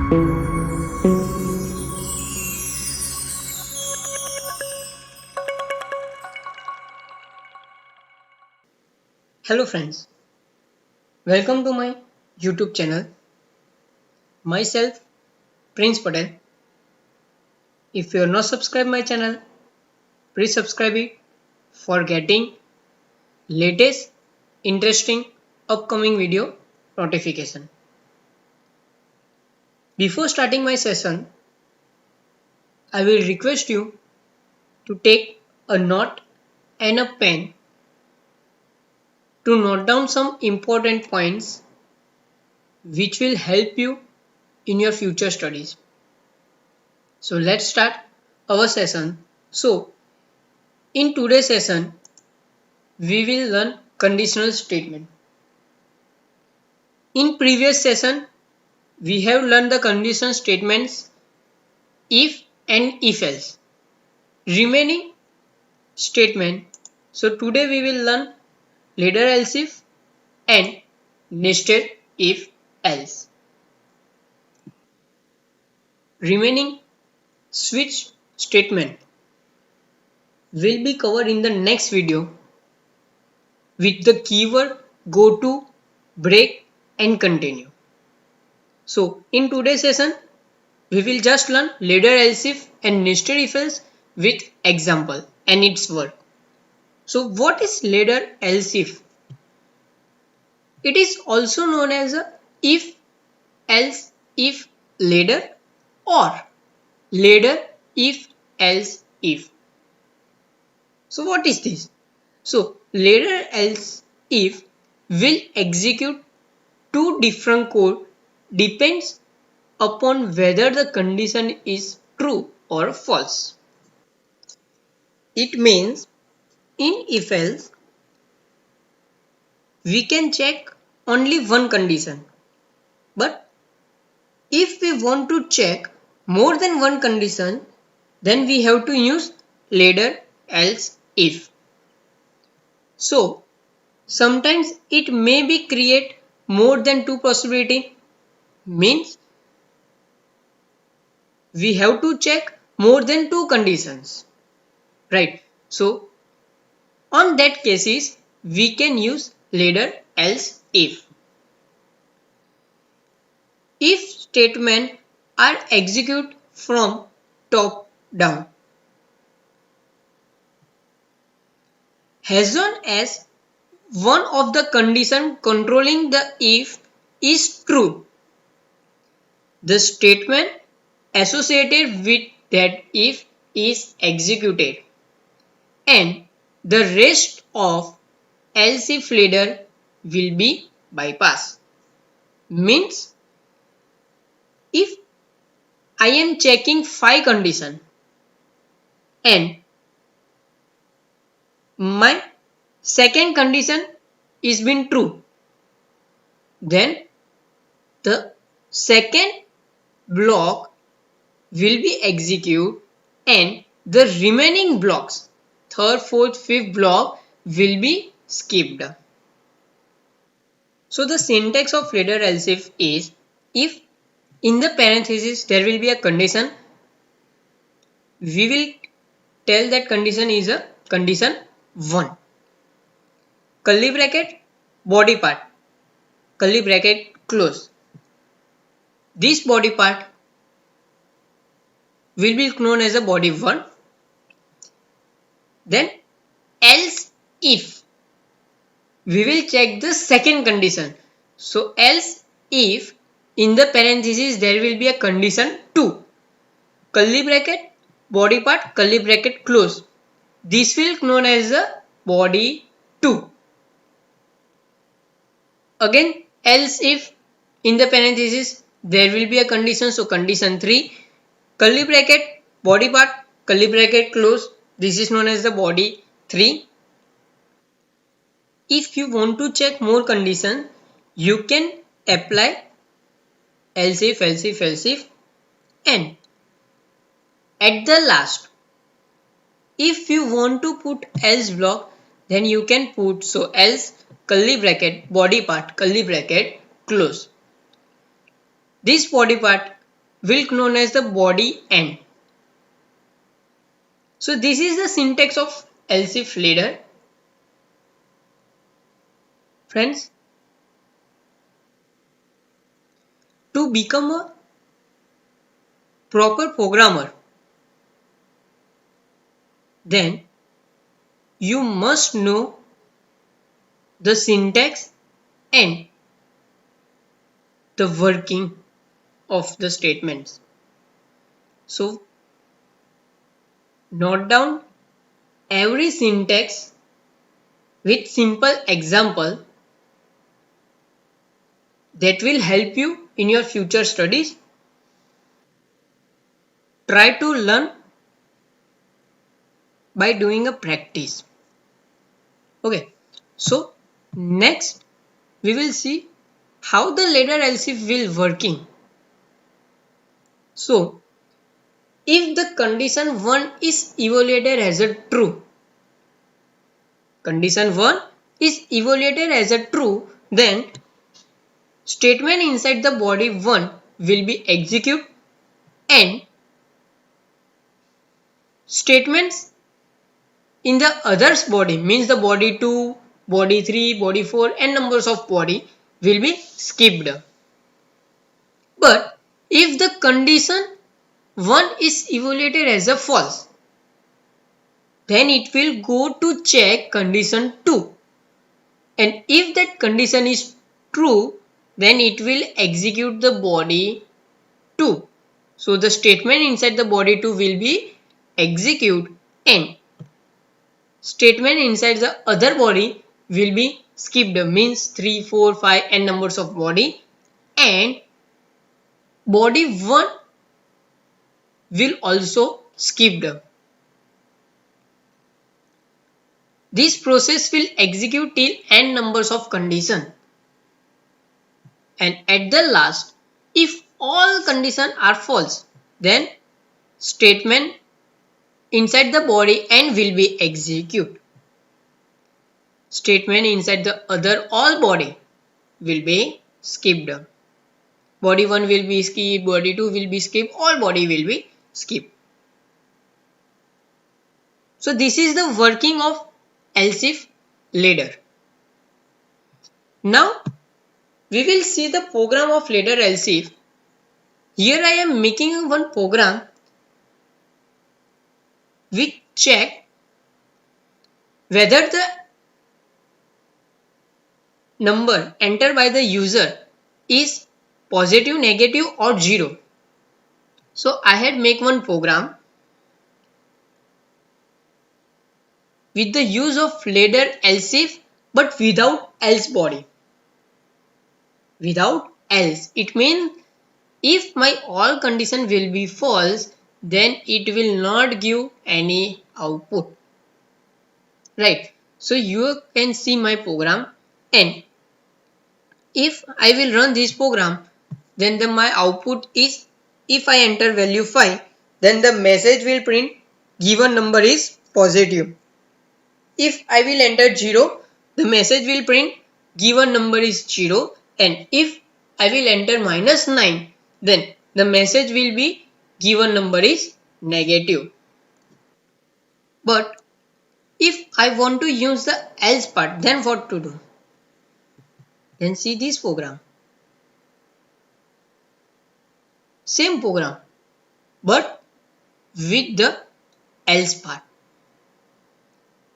Hello friends, welcome to my YouTube channel. Myself Prince Patel. If you are not subscribed my channel, please subscribe it for getting latest interesting upcoming video notification. Before starting my session, I will request you to take a note and a pen to note down some important points which will help you in your future studies. So let's start our session. So in today's session, we will learn conditional statement. In previous session, we have learned the conditional statements if and if else. Remaining statement. So today we will learn later else if and nested if else. Remaining switch statement will be covered in the next video with the keyword go to, break and continue. So in today's session, we will just learn later else if and nested if else with example and its work. So what is later else if? It is also known as a if else if later or later if else if. So what is this? So later else if will execute two different code depends upon whether the condition is true or false. It means in if else we can check only one condition, but if we want to check more than one condition, then we have to use later else if. So sometimes it may be create more than two possibility, means we have to check more than two conditions, right? So on that cases we can use later else if. If statement are executed from top down. As long as one of the condition controlling the if is true, the statement associated with that if is executed and the rest of else if later will be bypassed. Means if I am checking 5 condition and my second condition is been true, then the second block will be executed and the remaining blocks, third, fourth, fifth block will be skipped. So the syntax of later else is if in the parenthesis there will be a condition, we will tell that condition is a condition 1. Curly bracket, body part, curly bracket close. This body part will be known as a body 1. Then else if we will check the second condition. So else if in the parenthesis there will be a condition 2. Curly bracket, body part, curly bracket close. This will known as a body 2. Again else if in the parenthesis there will be a condition, so condition 3, curly bracket, body part, curly bracket close. This is known as the body 3. If you want to check more condition, you can apply else if, else if, else if, and at the last, if you want to put else block, then you can put so else curly bracket, body part, curly bracket close. This body part will known as the body end. So this is the syntax of else if ladder. Friends, to become a proper programmer, then you must know the syntax and the working of the statements. So note down every syntax with simple example that will help you in your future studies. Try to learn by doing a practice. Okay, so next we will see how the ladder else if will working. So if the condition 1 is evaluated as a true, condition 1 is evaluated as a true, then statement inside the body 1 will be executed and statements in the others body, means the body 2, body 3, body 4 and numbers of body will be skipped. But if the condition 1 is evaluated as a false, then it will go to check condition 2, and if that condition is true, then it will execute the body 2. So the statement inside the body 2 will be execute and statement inside the other body will be skipped, means 3, 4, 5 and numbers of body, and body 1 will also skipped. This process will execute till n numbers of condition, and at the last if all conditions are false, then statement inside the body n will be executed. Statement inside the other all body will be skipped. Body 1 will be skipped, body 2 will be skipped, all body will be skipped. So this is the working of else if ladder. Now we will see the program of ladder else if. Here I am making one program which check whether the number entered by the user is positive, negative or 0. So I had make one program with the use of ladder else if, but without else body. Without else, it means if my all condition will be false, then it will not give any output. Right. So you can see my program, and if I will run this program, then my output is, if I enter value 5, then the message will print given number is positive. If I will enter 0, the message will print given number is 0, and if I will enter -9, then the message will be given number is negative. But if I want to use the else part, then what to do? Then see this program. Same program, but with the else part.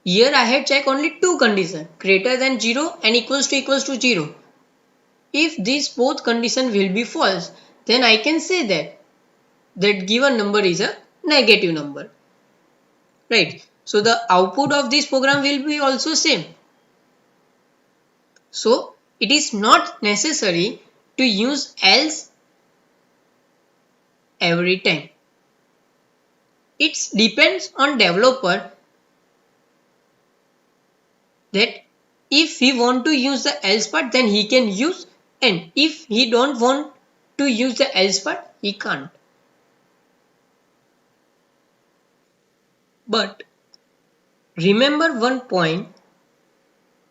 Here I had checked only two conditions, greater than 0 and equals to 0. If these both conditions will be false, then I can say that given number is a negative number. Right. So the output of this program will be also same. So it is not necessary to use else every time. It depends on developer that if he want to use the else part, then he can use, and if he don't want to use the else part, he can't. But remember one point,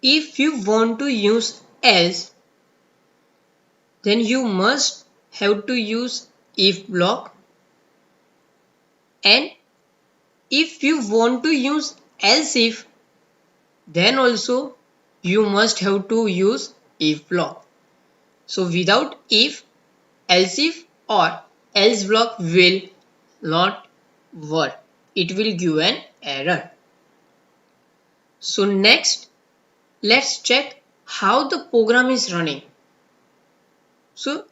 if you want to use else, then you must have to use if block, and if you want to use else if, then also you must have to use if block. So without if, else if or else block will not work. It will give an error. So next, let's check how the program is running. So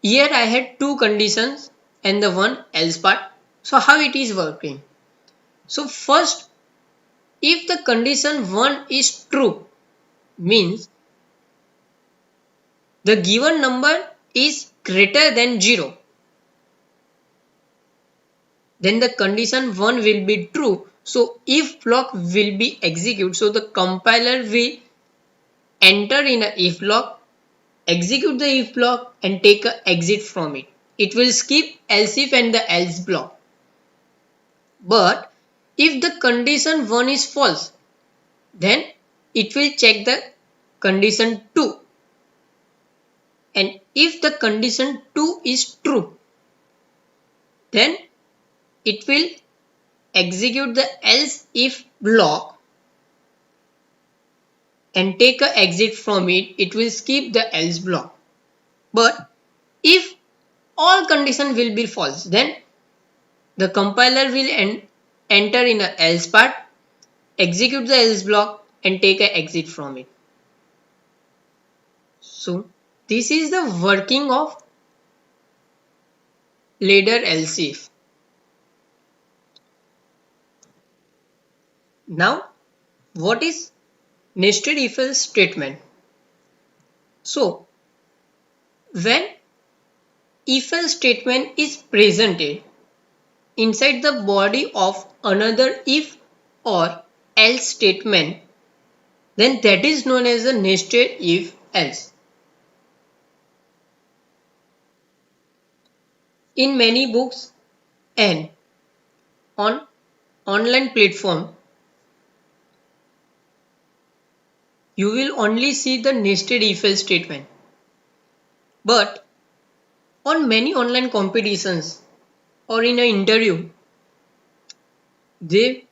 here I had two conditions and the one else part. So how it is working? So first, if the condition 1 is true, means the given number is greater than 0, then the condition 1 will be true. So if block will be executed. So the compiler will enter in a if block, execute the if block and take a exit from it. It will skip else if and the else block. But if the condition 1 is false, then it will check the condition 2. And if the condition 2 is true, then it will execute the else if block and take a exit from it. It will skip the else block. But if all condition will be false, then the compiler will enter in a else part, execute the else block and take a exit from it. So this is the working of ladder else if. Now what is nested if else statement? So when if else statement is presented inside the body of another if or else statement, then that is known as a nested if else. In many books and on online platform, you will only see the nested if else statement. But on many online competitions or in an interview, they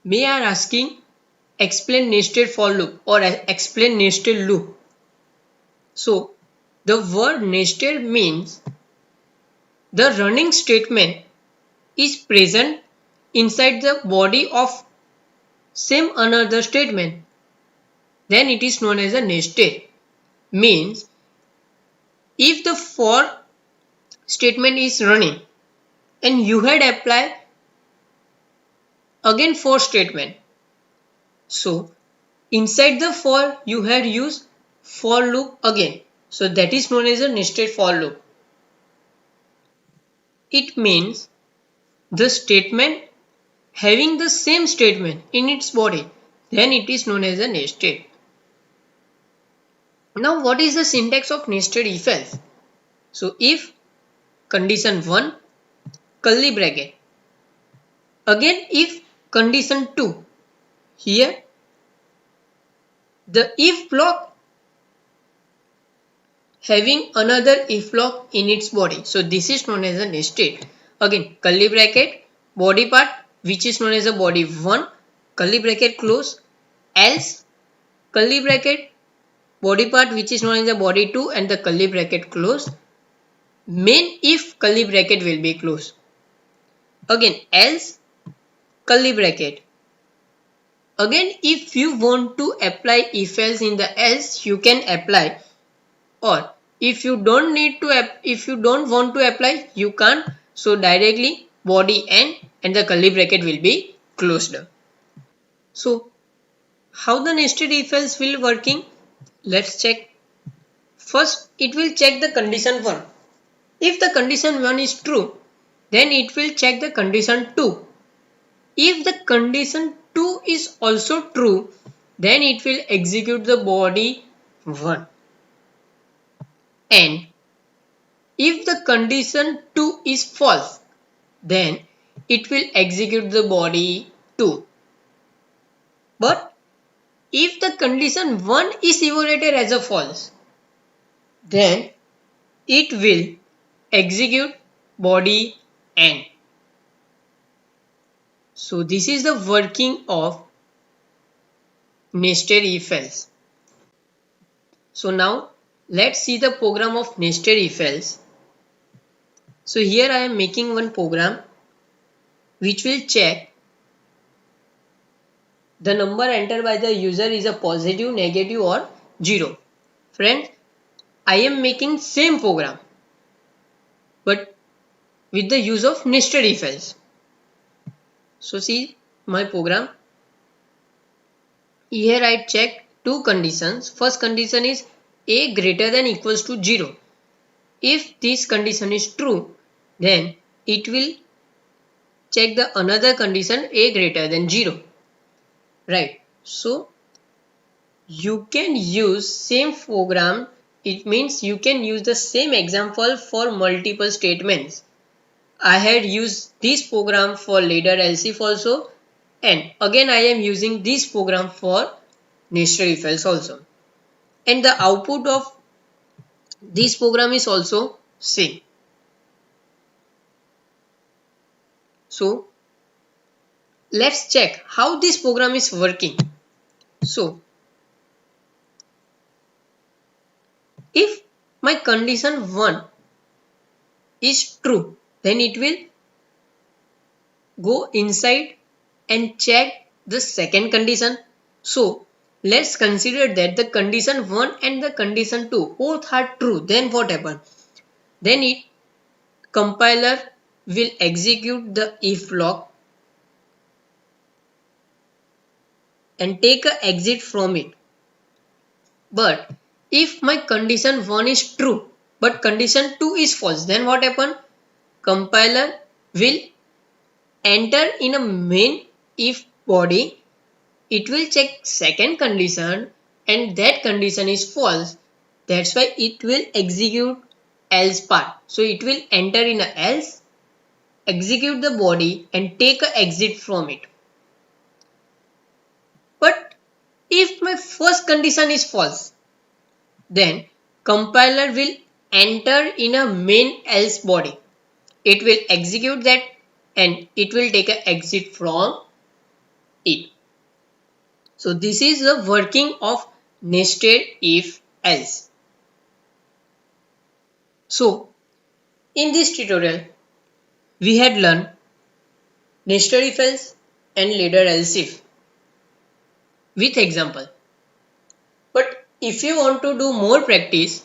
may are asking explain nested for loop or explain nested loop. So the word nested means the running statement is present inside the body of same another statement. Then it is known as a nested. Means if the for statement is running and you had applied again for statement. So inside the for you had used for loop again. So that is known as a nested for loop. It means the statement having the same statement in its body, then it is known as a nested. Now what is the syntax of nested if else? So if condition 1 curly bracket, again if condition 2, here the if block having another if block in its body. So this is known as a nested. Again curly bracket, body part which is known as a body 1, curly bracket close, else curly bracket, body part which is known as the body 2 and the curly bracket close, main if curly bracket will be closed. Again else curly bracket. Again if you want to apply if else in the else, you can apply, or if you don't want to apply, you can't. So directly body end and the curly bracket will be closed. So how the nested if else will working? Let's check. First it will check the condition 1. If the condition 1 is true, then it will check the condition 2. If the condition 2 is also true, then it will execute the body 1. And if the condition 2 is false, then it will execute the body 2. But if the condition 1 is evaluated as a false, then it will execute body end. So this is the working of nested if else. So now let's see the program of nested if else. So here I am making one program which will check the number entered by the user is a positive, negative or 0. Friends, I am making same program but with the use of nested if else. So see my program. Here I check two conditions. First condition is a greater than equals to 0. If this condition is true, then it will check the another condition a greater than 0. Right. So you can use same program. It means you can use the same example for multiple statements. I had used this program for ladder else if also, and again I am using this program for nested if else also. And the output of this program is also same. So let's check how this program is working. So if my condition 1 is true, then it will go inside and check the second condition. So let's consider that the condition 1 and the condition 2 both are true. Then what happens? Then it compiler will execute the if block and take a exit from it. But if my condition 1 is true but condition 2 is false, then what happens? Compiler will enter in a main if body. It will check second condition and that condition is false. That's why it will execute else part. So it will enter in a else, execute the body and take a exit from it. But if my first condition is false, then compiler will enter in a main else body. It will execute that and it will take an exit from it. So this is the working of nested if else. So in this tutorial we had learned nested if else and ladder else if with example. But if you want to do more practice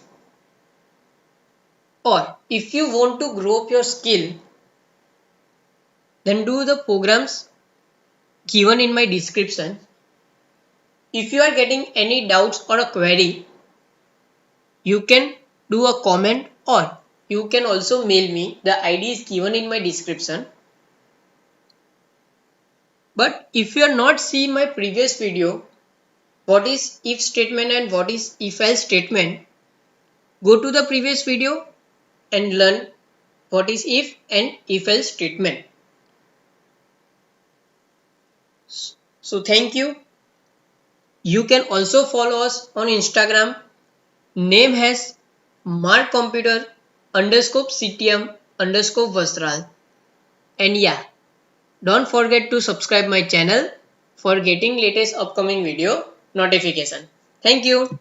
or if you want to grow up your skill, then do the programs given in my description. If you are getting any doubts or a query, you can do a comment or you can also mail me. The ID is given in my description. But if you are not seeing my previous video, what is if statement and what is if else statement, go to the previous video and learn what is if and if else statement. So thank you. You can also follow us on Instagram. Name has markcomputer_ctm_Vastral. And yeah, don't forget to subscribe my channel for getting latest upcoming video notification. Thank you.